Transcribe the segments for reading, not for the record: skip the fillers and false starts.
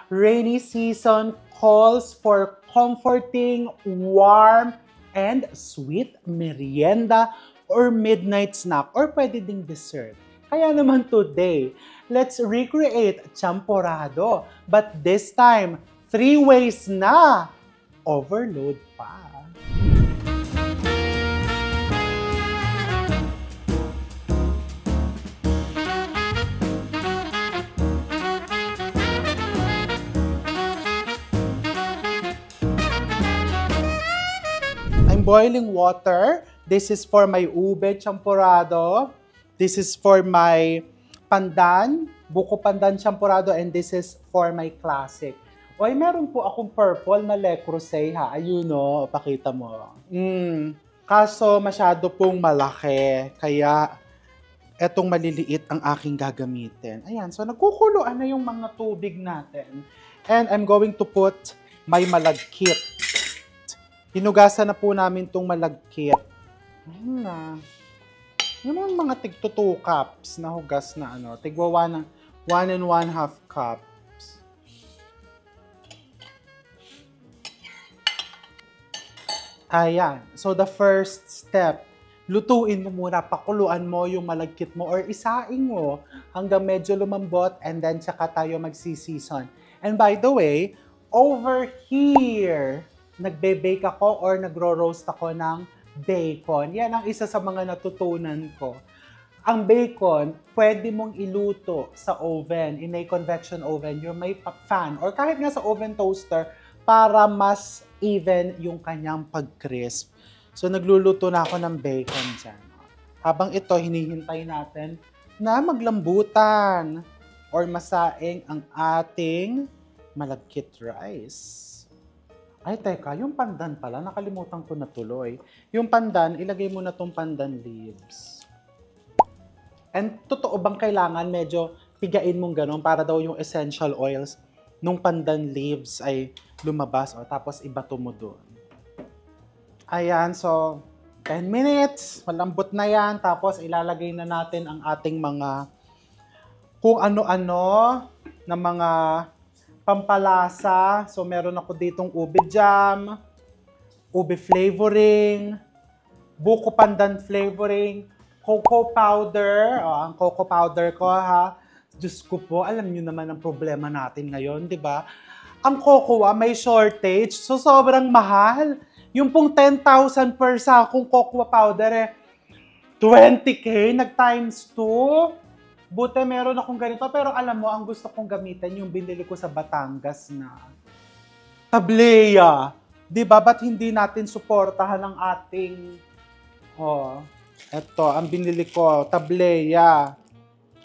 Rainy season calls for comforting, warm, and sweet merienda or midnight snack or pwede ding dessert. Kaya naman today, let's recreate champorado. But this time, 3 ways na! Overload pa. I'm boiling water. This is for my ube champorado. This is for my pandan, buko pandan champorado, and this is for my classic. Oy, meron po akong purple na Le Creuset ha. Ayun no, pakita mo. Kaso masyado pong malaki, kaya etong maliliit ang aking gagamitin. Ayan, so nagkukuluan na yung mga tubig natin. And I'm going to put my malagkit. Hinugasan na po namin itong malagkit. Ayun na. Yung mga tig 2 cups na hugas na ano. Tigwa 1 and 1/2 cups. Ayan. So the first step, lutuin mo muna, pakuluan mo yung malagkit mo or isaing mo hanggang medyo lumambot and then tsaka tayo magsisison. And by the way, over here, nagbe-bake ako or nagro-roast ako ng bacon. Yan ang isa sa mga natutunan ko. Ang bacon, pwede mong iluto sa oven, in a convection oven, yung may fan, or kahit nga sa oven toaster, para mas even yung kanyang pag-crisp. So, nagluluto na ako ng bacon dyan. Habang ito, hinihintay natin na maglambutan or masaing ang ating malagkit rice. Ay, teka, yung pandan pala, nakalimutan ko na tuloy. Yung pandan, ilagay mo na tong pandan leaves. And totoo bang kailangan medyo pigain mong ganun para daw yung essential oils nung pandan leaves ay lumabas o tapos ibato mo doon. Ayan, so 10 minutes, malambot na yan. Tapos ilalagay na natin ang ating mga kung ano-ano na mga pampalasa. So, meron ako ditong ube jam, ube flavoring, buko pandan flavoring, cocoa powder. O, ang cocoa powder ko ha. Diyos ko po, alam nyo naman ang problema natin ngayon, di ba? Ang cocoa may shortage, so sobrang mahal. Yung pong 10,000 per sakong cocoa powder 20K, nag-times 2. Buti meron akong ganito, pero alam mo, ang gusto kong gamitin yung binili ko sa Batangas na tableya. Di ba? Ba't hindi natin suportahan ang ating, eto, ang binili ko, tableya.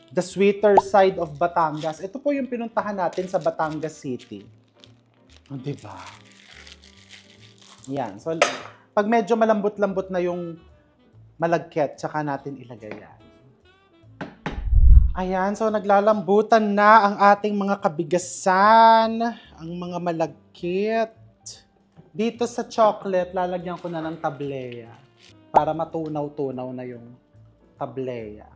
The sweeter side of Batangas. Ito po yung pinuntahan natin sa Batangas City. Di ba? Yan. So, pag medyo malambot-lambot na yung malagkit, tsaka natin ilagay yan. Ayan, so naglalambutan na ang ating mga kabigasan, ang mga malagkit. Dito sa chocolate, lalagyan ko na ng tableya para matunaw-tunaw na yung tableya.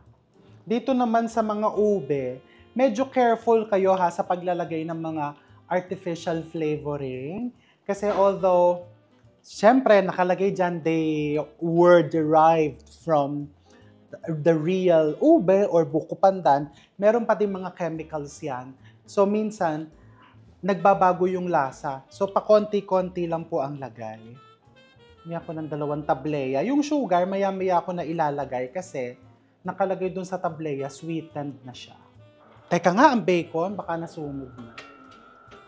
Dito naman sa mga ube, medyo careful kayo ha sa paglalagay ng mga artificial flavoring. Kasi although, syempre, nakalagay dyan, they were derived from the real ube or buko pandan, meron pa din mga chemicals yan. So, minsan, nagbabago yung lasa. So, pakonti-konti lang po ang lagay. May ako ng 2 tableya. Yung sugar, maya-maya ako na ilalagay kasi nakalagay dun sa tableya, sweetened na siya. Teka nga, ang bacon, baka nasunog na.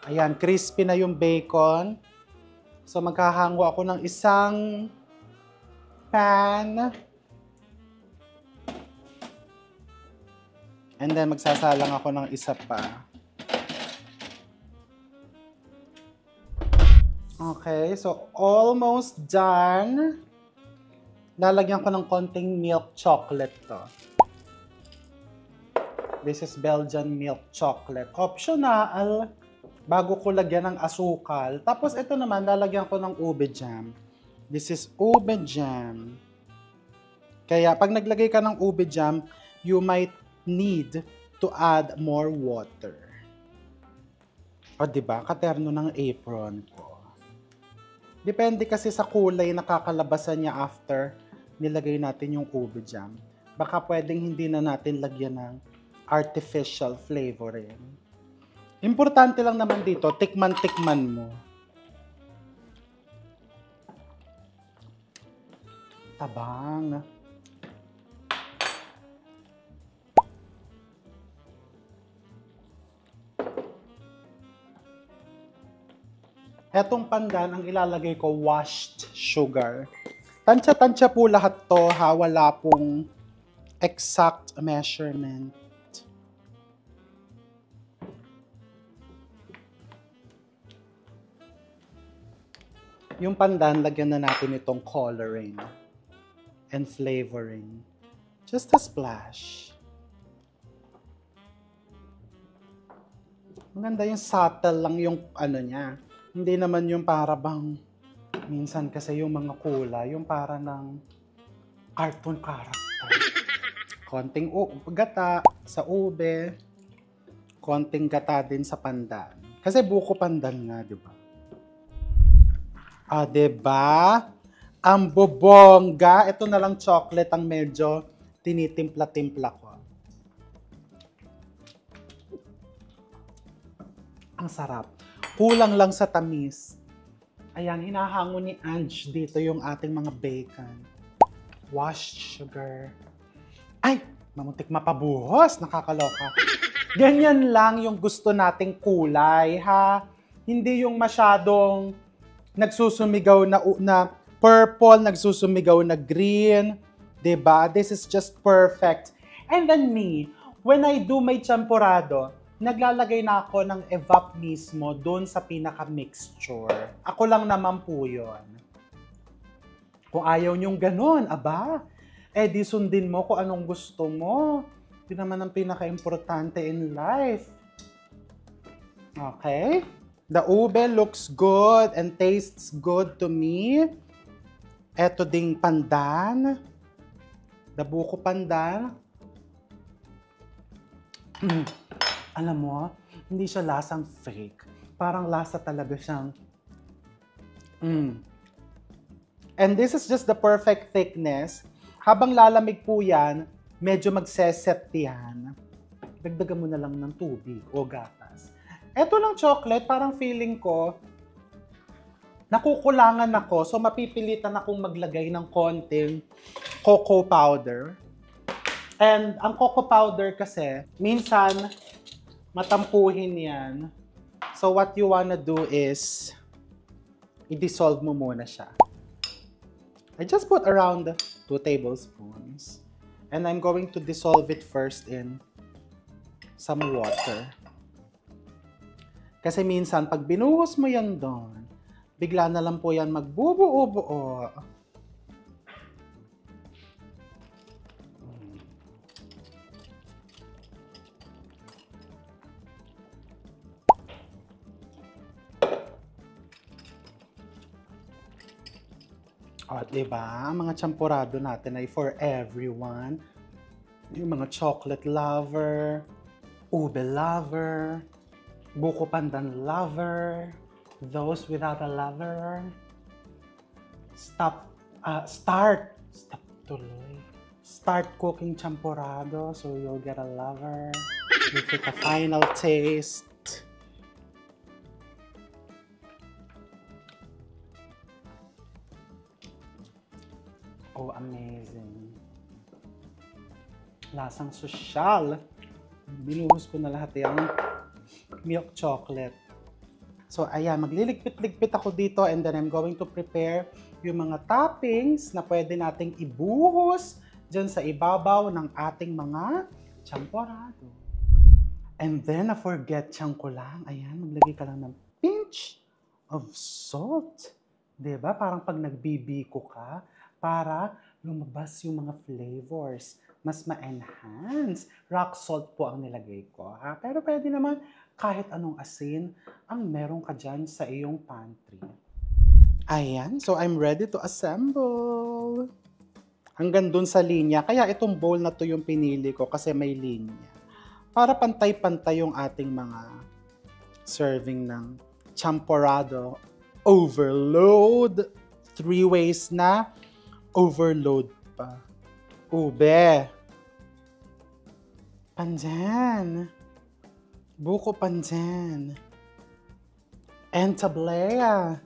Ayan, crispy na yung bacon. So, maghahango ako ng isang pan. And then, magsasalang ako ng isa pa. Okay, so almost done. Lalagyan ko ng konting milk chocolate to. This is Belgian milk chocolate. Optional. Bago ko lagyan ng asukal. Tapos ito naman, lalagyan ko ng ube jam. This is ube jam. Kaya pag naglagay ka ng ube jam, you might need to add more water. O, diba? Katerno ng apron ko. Depende kasi sa kulay na kakalabasan niya after nilagay natin yung ube jam. Baka pwedeng hindi na natin lagyan ng artificial flavoring. Importante lang naman dito, tikman-tikman mo. Tabang. Etong pandan, ang ilalagay ko, washed sugar. Tansya-tansya po lahat to, ha? Wala pong exact measurement. Yung pandan, lagyan na natin itong coloring and flavoring. Just a splash. Maganda yung subtle lang yung ano niya. Hindi naman yung para bang minsan kasi yung mga kulay, yung para ng cartoon character. Konting gata sa ube, konting gata din sa pandan. Kasi buko pandan nga, di ba? Ah, di ba? Ang bobongga. Ito na lang chocolate ang medyo tinitimpla-timpla ko. Ang sarap. Kulang lang sa tamis. Ayan, hinahango ni Ange dito yung ating mga bacon. Washed sugar. Ay, mamuntik mapabuhos. Nakakaloka. Ganyan lang yung gusto nating kulay, ha? Hindi yung masyadong nagsusumigaw na purple, nagsusumigaw na green. Diba? This is just perfect. And then me, when I do my champurrado, naglalagay na ako ng evap mismo doon sa pinaka-mixture. Ako lang naman po yun. Kung ayaw nyong ganun, aba, di sundin mo kung anong gusto mo. Yun naman ang pinaka-importante in life. Okay? The ube looks good and tastes good to me. Eto ding pandan. The buko pandan. Alam mo, hindi siya lasang fake. Parang lasa talaga siyang And this is just the perfect thickness. Habang lalamig po yan, medyo magseset yan. Dagdagan mo na lang ng tubig o gatas. Eto lang chocolate, parang feeling ko, nakukulangan ako. So mapipilitan akong maglagay ng konting cocoa powder. And ang cocoa powder kasi, minsan, matampuhin yan. So what you wanna do is, i-dissolve mo muna siya. I just put around 2 tablespoons. And I'm going to dissolve it first in some water. Kasi minsan, pag binuhos mo yan doon, bigla na lang po yan magbubuo-buo. O, diba? Ang mga champurrado natin ay for everyone. Yung mga chocolate lover, ube lover, buko pandan lover, those without a lover. Start cooking champurrado so you'll get a lover. Give it a final taste. Oh, amazing. Lasang sosyal. Binuhos ko na lahat yung milk chocolate. So, ayan, magliligpit-ligpit ako dito and then I'm going to prepare yung mga toppings na pwede nating ibuhos dyan sa ibabaw ng ating mga champurrado. And then, na-forget ko lang. Ayan, maglagay ka lang ng pinch of salt. Diba? Parang pag nagbibiko ka, para lumabas yung mga flavors. Mas ma-enhance. Rock salt po ang nilagay ko. Ha? Pero pwede naman kahit anong asin ang meron ka dyan sa iyong pantry. Ayan. So, I'm ready to assemble. Hanggang dun sa linya. Kaya itong bowl na to yung pinili ko kasi may linya. Para pantay-pantay yung ating mga serving ng champorado overload. 3 ways na overload pa. Ube. Pandan. Buko pandan. And tablea.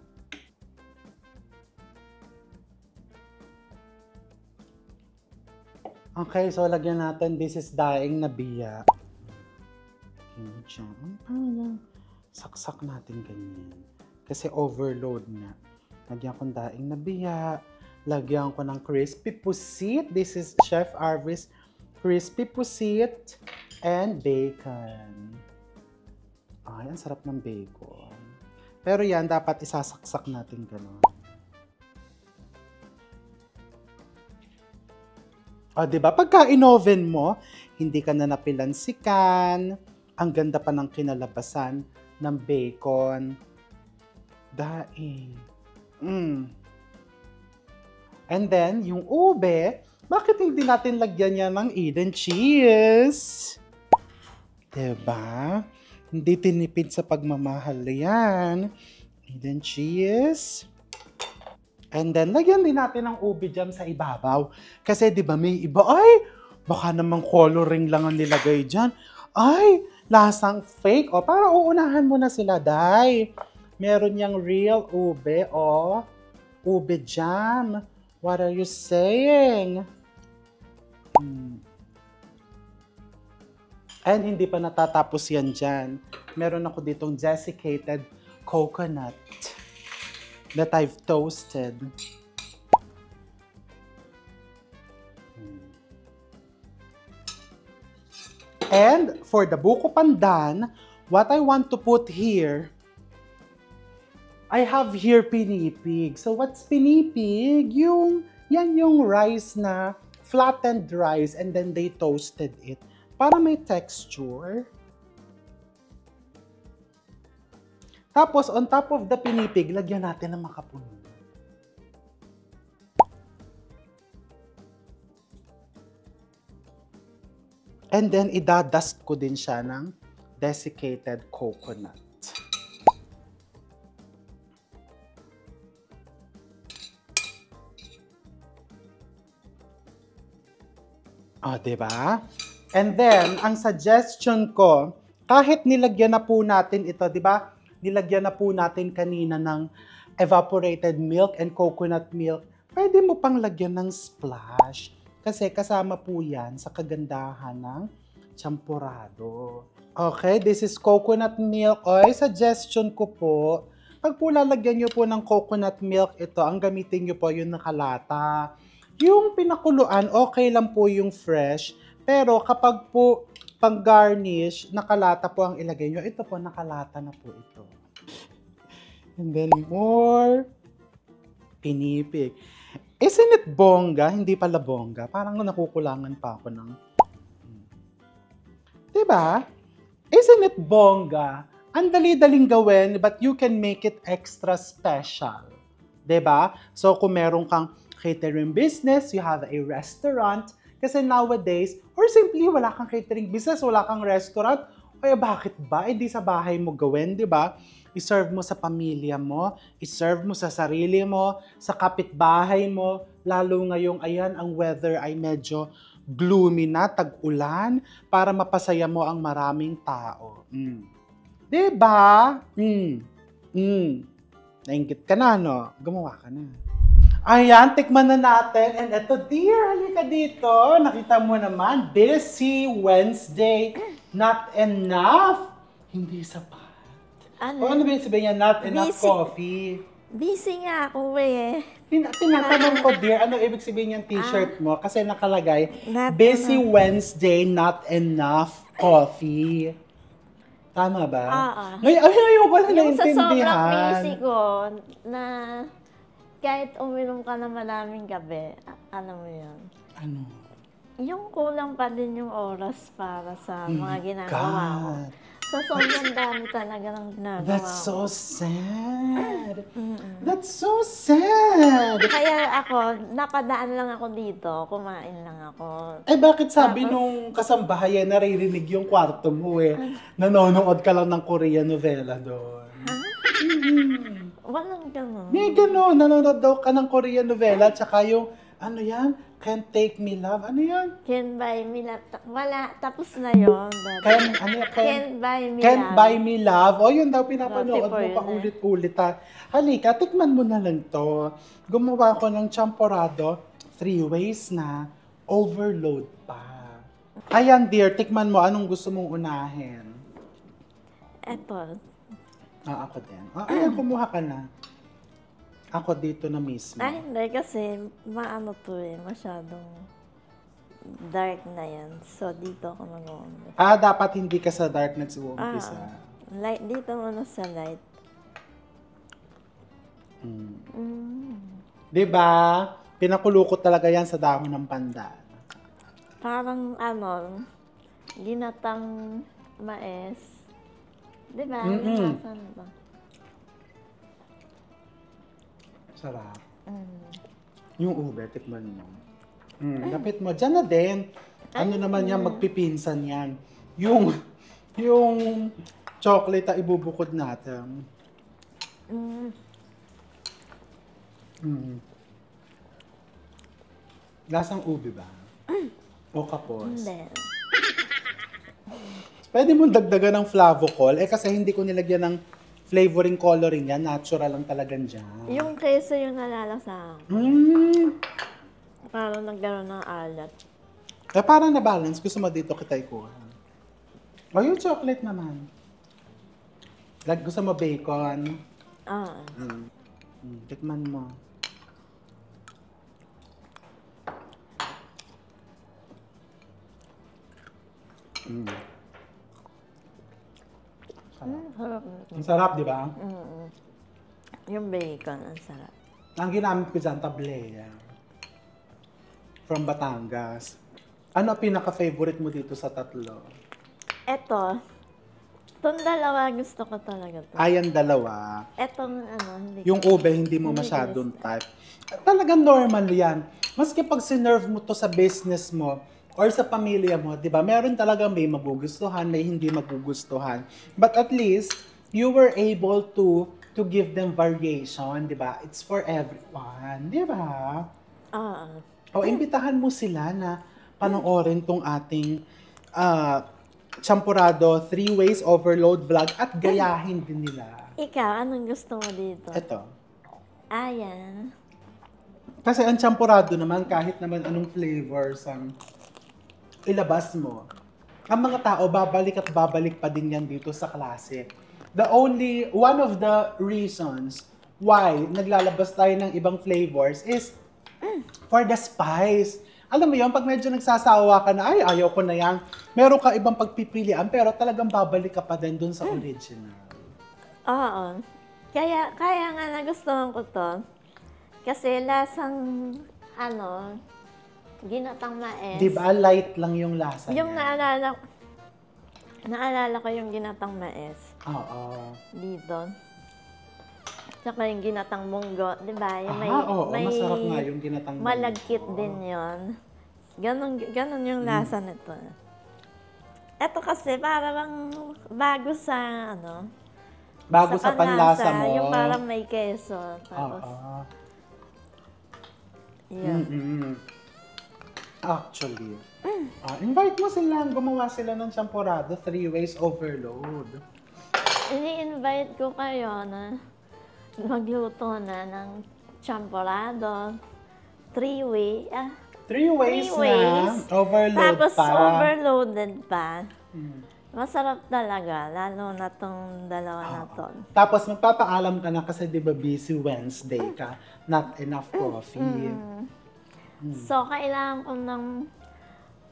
Okay, so lagyan natin, this is daing na biya. Parang saksak natin ganyan. Kasi overload nga. Lagyan ko ng daing na biya. Lagyan ko ng crispy pusit. This is Chef Arvis crispy pusit and bacon. Ay, ang sarap ng bacon. Pero yan, dapat isasaksak natin gano'n. O, diba? Pagka in-oven mo, hindi ka na napilansikan. Ang ganda pa ng kinalabasan ng bacon. Daing. And then, yung ube, bakit hindi natin lagyan yan ng Eden cheese? Diba? Hindi tinipid sa pagmamahal yan. Eden cheese. And then, lagyan din natin ng ube jam sa ibabaw. Kasi, di ba, may iba, ay, baka namang coloring lang ang nilagay dyan. Ay, lasang fake. O, para uunahan mo na sila, day. Meron niyang real ube, o. Ube jam. What are you saying? And hindi pa natatapos yan dyan. Meron ako ditong desiccated coconut that I've toasted. And for the buko pandan, what I want to put here, I have here pinipig. So what's pinipig? Yan yung rice na flattened rice and then they toasted it para may texture. Tapos, on top of the pinipig, lagyan natin ng makapuno. And then, idadust ko din siya ng desiccated coconut. O, diba? And then, ang suggestion ko, kahit nilagyan na po natin ito, diba? Nilagyan na po natin kanina ng evaporated milk and coconut milk, pwede mo pang lagyan ng splash. Kasi kasama po yan sa kagandahan ng champorado. Okay, this is coconut milk. Oy, suggestion ko po, pag po lalagyan nyo po ng coconut milk ito, ang gamitin nyo po yung nakalata. Yung pinakuluan, okay lang po yung fresh. Pero kapag po pang-garnish, nakalata po ang ilagay nyo. Ito po, nakalata na po ito. And then more pinipig. Isn't it bongga? Hindi pala bongga. Parang nakukulangan pa ako ng... Diba? Isn't it bongga? Ang dali-daling gawin, but you can make it extra special. Diba? So kung meron kang catering business, you have a restaurant, kasi nowadays, or simply wala kang catering business, wala kang restaurant, kaya bakit ba? Eh di sa bahay mo gawin, di ba? I-serve mo sa pamilya mo, i-serve mo sa sarili mo, sa kapitbahay mo, lalo ngayong ayan, ang weather ay medyo gloomy na, tag-ulan, para mapasaya mo ang maraming tao. Di ba? Nainggit ka na, no? Gumawa ka na. Ayan, tikman na natin. And eto, dear, halika dito. Nakita mo naman, busy Wednesday. Not enough. Hindi sapat. Ano ba yung sabihin niya? Not enough coffee. Busy nga ako eh. Tinatanong ko, dear, ano ibig sabihin yung t-shirt mo? Kasi nakalagay, busy Wednesday, not enough coffee. Tama ba? Ngayon ko lang naintindihan. Yung sa sobrang busy ko, na kahit uminom ka na maraming gabi, ano mo yun? Ano? Yung kulang pa din yung oras para sa mga ginagawa ko. So, sobrang dami talaga ng ginagawa That's ko. so sad. That's so sad. Kaya ako, napadaan lang ako dito, kumain lang ako. Eh bakit sabi Tapos- nung kasambahay naririnig yung kwarto mo eh? Nanonood ka lang ng Korean novela doon. Walang ganun. May gano'n, nanonood daw ka ng Korean novela, tsaka yung, ano yan? Can't Take Me Love, ano yan? Can't buy me love. Wala, tapos na yun. Can't buy me Can't love. Buy Me Love. O yun daw, pinapanood Dati po mo yun pa ulit-ulit ha. Halika, tikman mo na lang to. Gumawa ko ng champorado, 3 ways na, overload pa. Ayan dear, tikman mo, anong gusto mong unahin? Eto. Ako din. Ayan, kumuha ka na. Ako dito na mismo. Ay, hindi. Kasi maano to eh. Masyadong dark na yan. So, dito ako mag-uumpi. Dapat hindi ka sa dark nag-uumpisa. Light. Dito muna sa light. Diba? Pinakulo ko talaga yan sa dahon ng pandan. Parang ginatang mais. Diba? Nasaan ba? Sarap. Yung ube, tikman mo. Lapit mo. Diyan na din. Ano naman yan, magpipinsan yan. Yung chocolate na ibubukod natin. Lasang ube ba? O kapos? Hindi. Pwede mo dagdagan ng flavocol. Kasi hindi ko nilagyan ng flavoring coloring yan. Natural lang talagang dyan. Yung queso yung nalalasahan ko. Parang nagkaroon ng alat. Parang na-balance. Gusto mo dito kita ikuha. O yung chocolate naman. Gusto mo bacon? Tikman mo. Sarap. Ang sarap, di ba? Yung bacon, ang sarap. Ang ginamit ko dyan, tablea. From Batangas. Ano ang pinaka-favorite mo dito sa tatlo? Eto. Itong dalawa gusto ko talaga to. Ayan, dalawa. Etong hindi Yung ube, hindi mo Hindi masyadong gusto. type. Talagang normal yan. Maski pag sinerve mo to sa business mo, or sa pamilya mo, di ba? Meron talaga may magugustuhan, may hindi magugustuhan. But at least, you were able to give them variation, di ba? It's for everyone, di ba? O, imbitahan mo sila na panoorin tong ating champurado 3 ways overload vlog at gayahin din nila. Ikaw, anong gusto mo dito? Ito. Ayan. Kasi ang champurado naman, kahit naman anong flavors ang ilabas mo, ang mga tao babalik at babalik pa din yan dito sa klase. One of the reasons why naglalabas tayo ng ibang flavors is for the spice. Alam mo yun, pag medyo nagsasawa ka na, ay, ayaw ko na yan, meron ka ibang pagpipilian, pero talagang babalik ka pa din dun sa original. Oo. Kaya nga nagustuhan ko to. Kasi lasang, ginatang mais. Di ba? Light lang yung lasa Yung niya. naalala ko yung ginatang mais. Oo. Dito. Tsaka yung ginatang munggo, di ba? Yung Oo, masarap nga yung ginatang malagkit munggo. din yon. Ganon yung lasa nito. Ito kasi parang bago sa Bago sa panlasa mo. Yung parang may keso. Tapos, yun. Actually. Invite mo sila, gumawa sila ng champurado, 3 ways overload. Ini-invite ko kayo na magluto na ng champurado, 3-way, 3 ways Three ways. na overload tapos pa. overloaded pa. Masarap talaga, lalo na tong dalawa na to. Tapos magpapaalam ka na kasi di ba busy Wednesday ka, not enough coffee. So, kailangan ko nang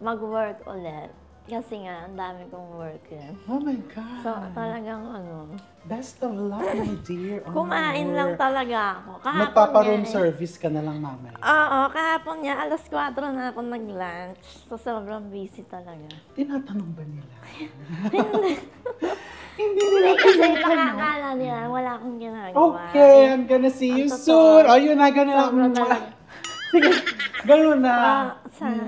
mag-work ulit. Kasi nga, ang dami kong work eh. Oh my God. So, talagang Best of luck, my dear. kumain lang talaga ako. Kahapon Magpapa-room nga eh. service ka na lang mamaya. Oo, kahapon niya, alas 4 na ako nag-lunch. So, sobrang busy talaga. Tinatanong ba nila? di ba? Wala akong ginagawa. Okay, I'm gonna see you Ang totoo. soon. Oh, yun na, ganun na. Sobra talaga. Sige, ganun na. Sana.